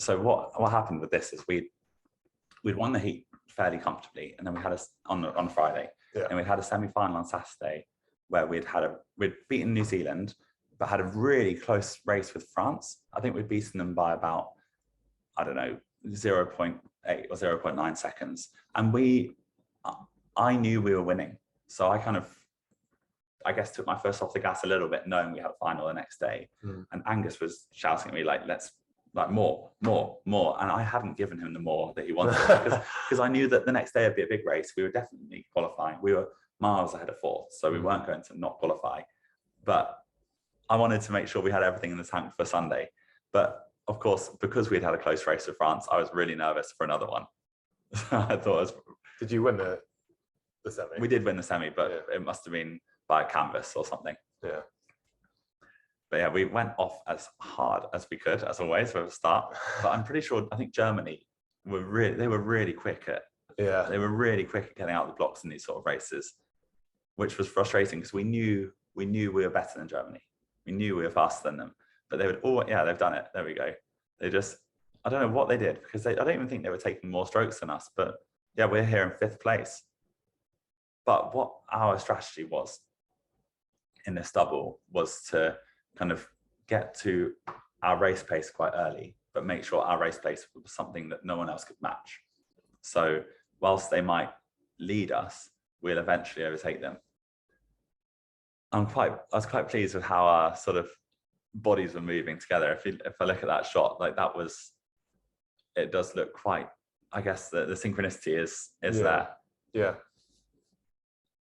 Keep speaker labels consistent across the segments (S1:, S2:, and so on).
S1: So what happened with this is we'd won the heat fairly comfortably, and then we had on Friday, and we had a semi-final on Saturday where we'd beaten New Zealand, but had a really close race with France. I think we'd beaten them by about, I don't know, 0.8 or 0.9 seconds, and I knew we were winning, so I guess took my foot off the gas a little bit, knowing we had a final the next day. And Angus was shouting at me like, let's more, and I hadn't given him the more that he wanted, because I knew that the next day would be a big race. We were definitely qualifying. We were miles ahead of fourth, so we weren't going to not qualify, but I wanted to make sure we had everything in the tank for Sunday. But of course, because we'd had a close race with France, I was really nervous for another one. I thought
S2: Did you win the semi?
S1: We did win the semi, but it must have been by a canvas or something.
S2: Yeah.
S1: But yeah, we went off as hard as we could, as always, for a start. But I'm pretty sure, I think Germany were really quick at getting out of the blocks in these sort of races, which was frustrating because we knew we were better than Germany. We knew we were faster than them. But they would they've done it. There we go. They just, I don't know what they did, because I don't even think they were taking more strokes than us. But yeah, we're here in 5th place. But what our strategy was in this double was to kind of get to our race pace quite early, but make sure our race pace was something that no one else could match. So whilst they might lead us, we'll eventually overtake them. I was quite pleased with how our sort of bodies were moving together. If I look at that shot, like it does look quite, I guess the synchronicity is there.
S2: Yeah.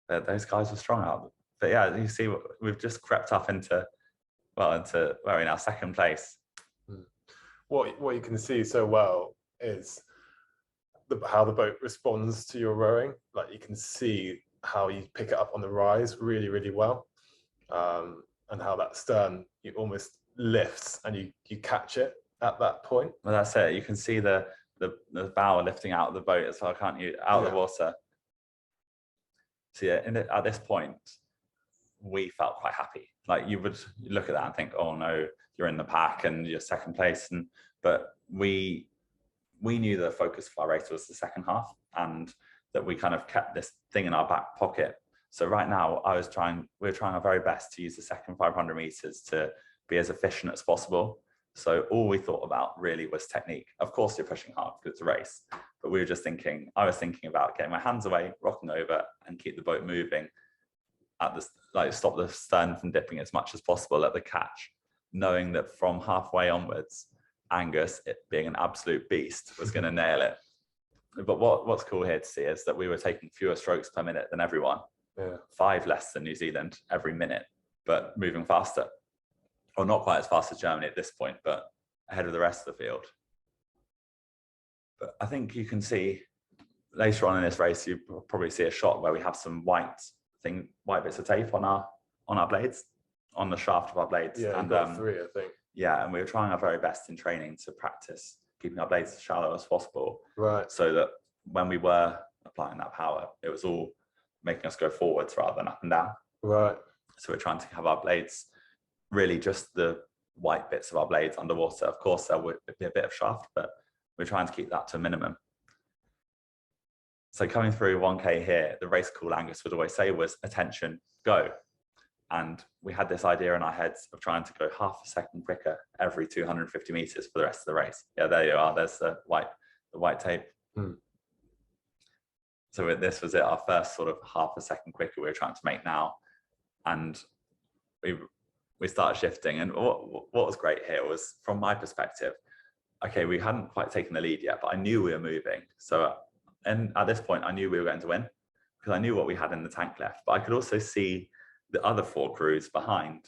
S1: Those guys were strong out. But yeah, you see, we've just crept up into where we're now 2nd place.
S2: What you can see so well is how the boat responds to your rowing. Like, you can see how you pick it up on the rise really, really well, and how that stern, you almost lifts and you catch it at that point.
S1: Well, that's it. You can see the bow lifting out of the boat as well, can't you? Out of the water. So yeah, at this point, we felt quite happy. Like, you would look at that and think, oh no, you're in the pack and you're 2nd place. But we knew the focus of our race was the second half, and that we kind of kept this thing in our back pocket. So right now, we were trying our very best to use the second 500 meters to be as efficient as possible. So all we thought about really was technique. Of course, you're pushing hard because it's a race, but I was thinking about getting my hands away, rocking over, and keep the boat moving stop the stern from dipping as much as possible at the catch, knowing that from halfway onwards, Angus, it being an absolute beast, was going to nail it. But what's cool here to see is that we were taking fewer strokes per minute than everyone. 5 less than New Zealand every minute, but moving faster. Or not quite as fast as Germany at this point, but ahead of the rest of the field. But I think you can see later on in this race, you probably see a shot where we have some white bits of tape on our blades, on the shaft of our blades.
S2: Yeah, and got 3, I think.
S1: Yeah, and we were trying our very best in training to practice keeping our blades as shallow as possible.
S2: Right.
S1: So that when we were applying that power, it was all making us go forwards rather than up and down.
S2: Right.
S1: So we're trying to have our blades, really just the white bits of our blades underwater. Of course, there would be a bit of shaft, but we're trying to keep that to a minimum. So coming through 1K here, the race call Angus would always say was attention, go. And we had this idea in our heads of trying to go half a second quicker every 250 meters for the rest of the race. Yeah, there you are. There's the white tape. So this was it, our first sort of half a second quicker we were trying to make now. And we started shifting. And what was great here was, from my perspective, okay, we hadn't quite taken the lead yet, but I knew we were moving. So, and at this point, I knew we were going to win because I knew what we had in the tank left. But I could also see the other 4 crews behind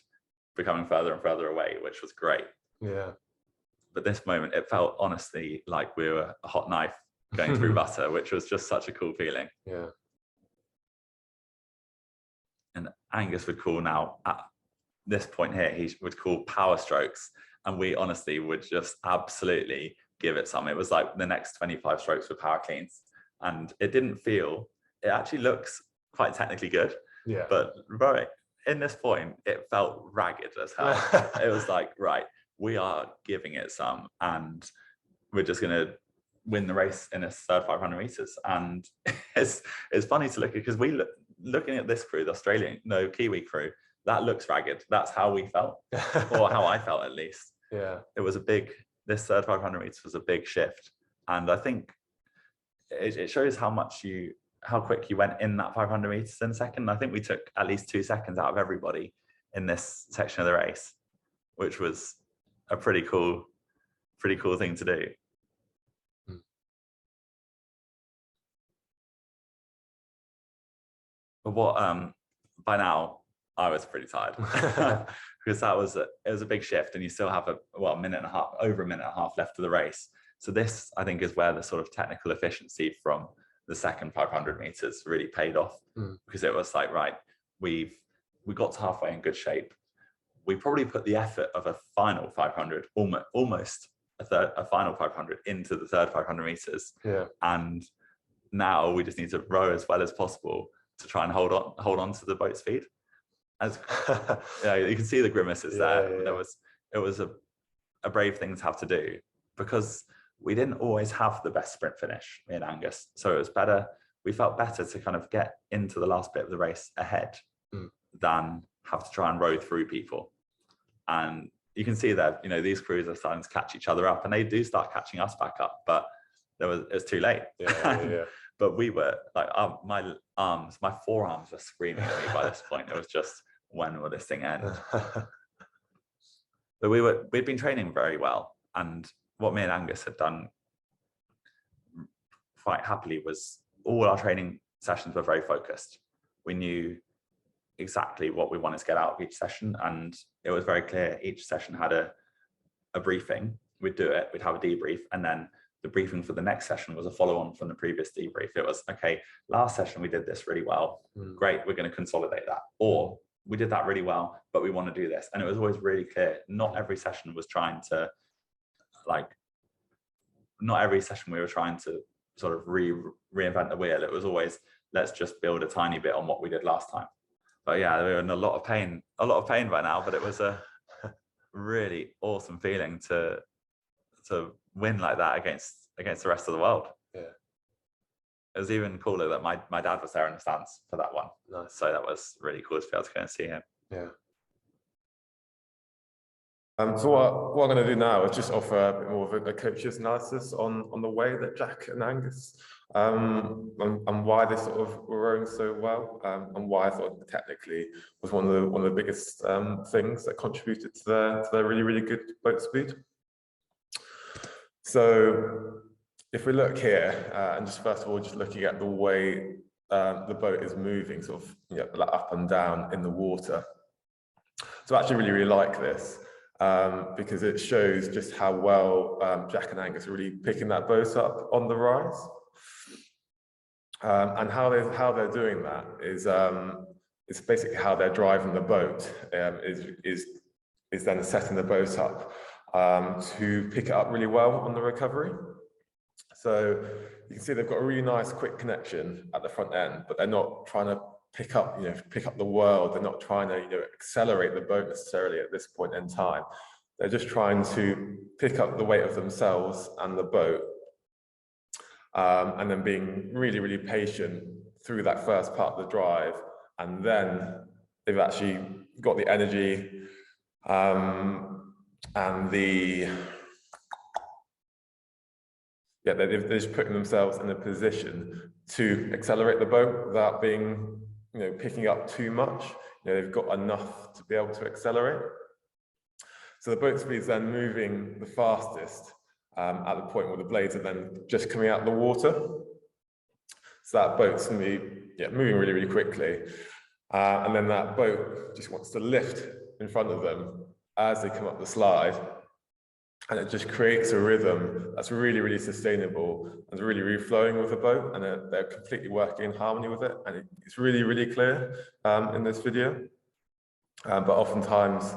S1: becoming further and further away, which was great.
S2: Yeah.
S1: But this moment, it felt honestly like we were a hot knife going through butter, which was just such a cool feeling.
S2: Yeah.
S1: And Angus would call now, at this point here, he would call power strokes. And we honestly would just absolutely give it some. It was like the next 25 strokes were power cleans. And it actually looks quite technically good.
S2: Yeah.
S1: But right in this point, it felt ragged as hell. It was like, right, we are giving it some. And we're just going to win the race in this third 500 meters. And it's funny to look at, because looking at this crew, the Kiwi crew, that looks ragged. That's how we felt, or how I felt at least.
S2: Yeah.
S1: It was this third 500 meters was a big shift. And I think it shows how quick you went in that 500 meters in a second. I think we took at least 2 seconds out of everybody in this section of the race, which was a pretty cool thing to do. But by now I was pretty tired because it was a big shift, and you still have over a minute and a half left of the race. So this, I think, is where the sort of technical efficiency from the second 500 meters really paid off, because it was like, right, we got to halfway in good shape. We probably put the effort of a final 500, almost a final 500 into the third 500 meters.
S2: Yeah. And
S1: now we just need to row as well as possible to try and hold on to the boat speed. As you can see the grimaces there. Yeah. It was a brave thing to have to do, because we didn't always have the best sprint finish, me and Angus. So it was better. We felt better to kind of get into the last bit of the race ahead than have to try and row through people. And you can see that, these crews are starting to catch each other up, and they do start catching us back up, but it was too late. Yeah. But we were like, my forearms were screaming at me by this point. It was just, when will this thing end? But we'd been training very well, and what me and Angus had done quite happily was all our training sessions were very focused. We knew exactly what we wanted to get out of each session, and it was very clear each session had a briefing. We'd do it, we'd have a debrief, and then the briefing for the next session was a follow-on from the previous debrief. It was, okay, last session we did this really well, great, we're going to consolidate that, or we did that really well, but we want to do this. And it was always really clear. Not every session was trying to, not every session we were trying to sort of reinvent the wheel. It was always, let's just build a tiny bit on what we did last time. But yeah, we were in a lot of pain by now, but it was a really awesome feeling to win like that against the rest of the world.
S2: Yeah.
S1: It was even cooler that my dad was there in the stands for that one.
S2: Nice.
S1: So that was really cool to be able to go and see him.
S2: Yeah. So what I'm going to do now is just offer a bit more of a coach's analysis on the way that Jack and Angus and why they sort of were rowing so well, and why I thought technically was one of the biggest things that contributed to their really, really good boat speed. So if we look here, and just first of all, just looking at the way the boat is moving, sort of up and down in the water. So I actually really, really like this. Because it shows just how well Jack and Angus are really picking that boat up on the rise, and how they're doing that is it's basically how they're driving the boat is then setting the boat up to pick it up really well on the recovery. So you can see they've got a really nice quick connection at the front end, but they're not trying to pick up the world. They're not trying to accelerate the boat necessarily at this point in time. They're just trying to pick up the weight of themselves and the boat, and then being really, really patient through that first part of the drive. And then they've actually got the energy and they're just putting themselves in a position to accelerate the boat without being picking up too much. They've got enough to be able to accelerate. So the boat speed is then moving the fastest at the point where the blades are then just coming out of the water. So that boat's going to be moving really, really quickly. And then that boat just wants to lift in front of them as they come up the slide. And it just creates a rhythm that's really, really sustainable and really, really flowing with the boat. And they're completely working in harmony with it. And it's really, really clear in this video. But oftentimes,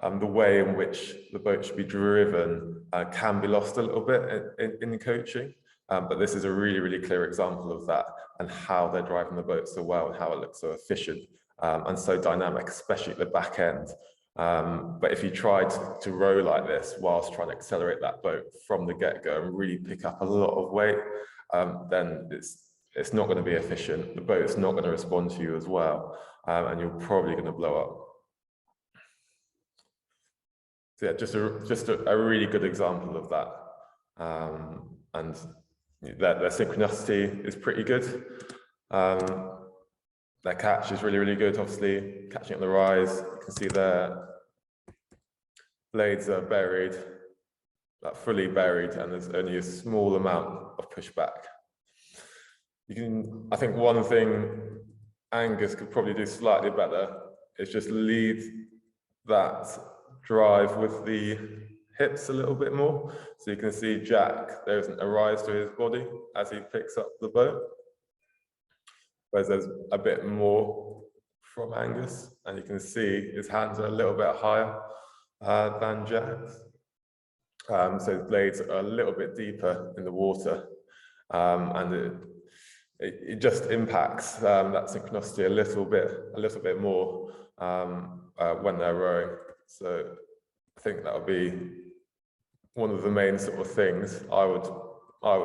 S2: the way in which the boat should be driven can be lost a little bit in coaching. But this is a really, really clear example of that, and how they're driving the boat so well and how it looks so efficient and so dynamic, especially at the back end,
S3: But if you try to row like this whilst trying to accelerate that boat from the get-go and really pick up a lot of weight, then it's not going to be efficient. The boat's not going to respond to you as well, and you're probably going to blow up. So yeah, just a really good example of that. And their synchronicity is pretty good. Their catch is really, really good, obviously, catching on the rise. You can see their blades are buried, like fully buried, and there's only a small amount of pushback. I think one thing Angus could probably do slightly better is just lead that drive with the hips a little bit more. So you can see Jack, there isn't a rise to his body as he picks up the boat, whereas there's a bit more from Angus, and you can see his hands are a little bit higher than Jack's. So his blades are a little bit deeper in the water, and it just impacts that synchronicity a little bit more when they're rowing. So I think that would be one of the main sort of things I would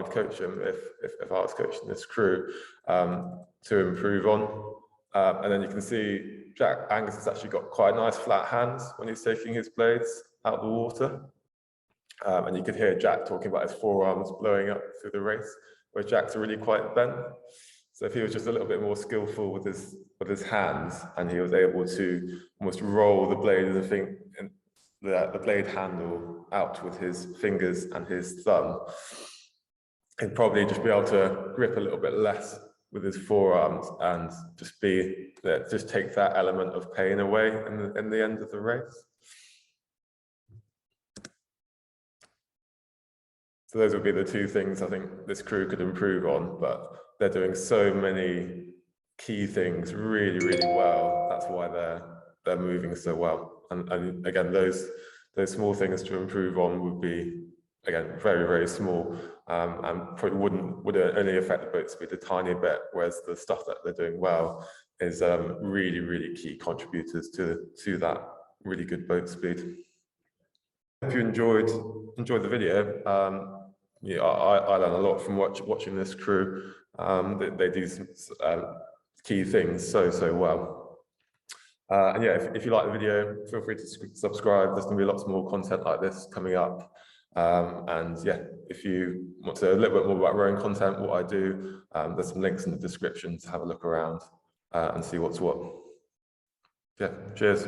S3: coach him if I was coaching this crew to improve on. And then you can see Angus has actually got quite nice flat hands when he's taking his blades out the water. And you could hear Jack talking about his forearms blowing up through the race, where Jack's really quite bent. So if he was just a little bit more skillful with his hands, and he was able to almost roll the blade of the blade handle out with his fingers and his thumb, he'd probably just be able to grip a little bit less with his forearms and just take that element of pain away in the end of the race. So those would be the two things I think this crew could improve on, but they're doing so many key things really, really well. That's why they're moving so well. And again, those small things to improve on would be, again, very, very small, and probably would only affect the boat speed a tiny bit, whereas the stuff that they're doing well is really, really key contributors to that really good boat speed. If you enjoyed the video, yeah, I learned a lot from watching this crew. They do some key things so well. And yeah, if you like the video, feel free to subscribe. There's going to be lots more content like this coming up. And yeah, if you want to know a little bit more about rowing content, what I do, there's some links in the description to have a look around and see what's what. Yeah, cheers.